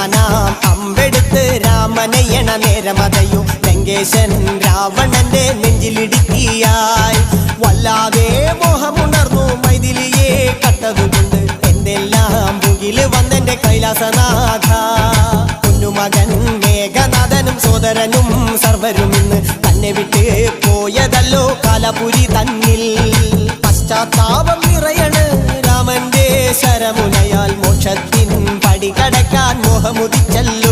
എയ്യാനാം അമ്പെടുത്ത് രാമനയണ നേരമതയോ ലങ്കേശൻ രാവണന്റെ നെഞ്ചിലിടുക്കിയായി വല്ലാതെ മോഹമുണർന്നു മൈഥിലിയെ കട്ടതുകൊണ്ട് എന്തെല്ലാം മുകില് വന്നെന്റെ കൈലാസനാഥ കുഞ്ഞുമകൻ മേഘനാഥനും സോദരനും സർവരും ഇന്ന് തന്നെ വിട്ട് പോയതല്ലോ കാലപുരി തന്നിൽ പശ്ചാത്താപം നിറയണ് രാമന്റെ ശരമുനയാൽ മോക്ഷത്തിൻ പടി കടക്കാൻ മോഹമുദിച്ചല്ല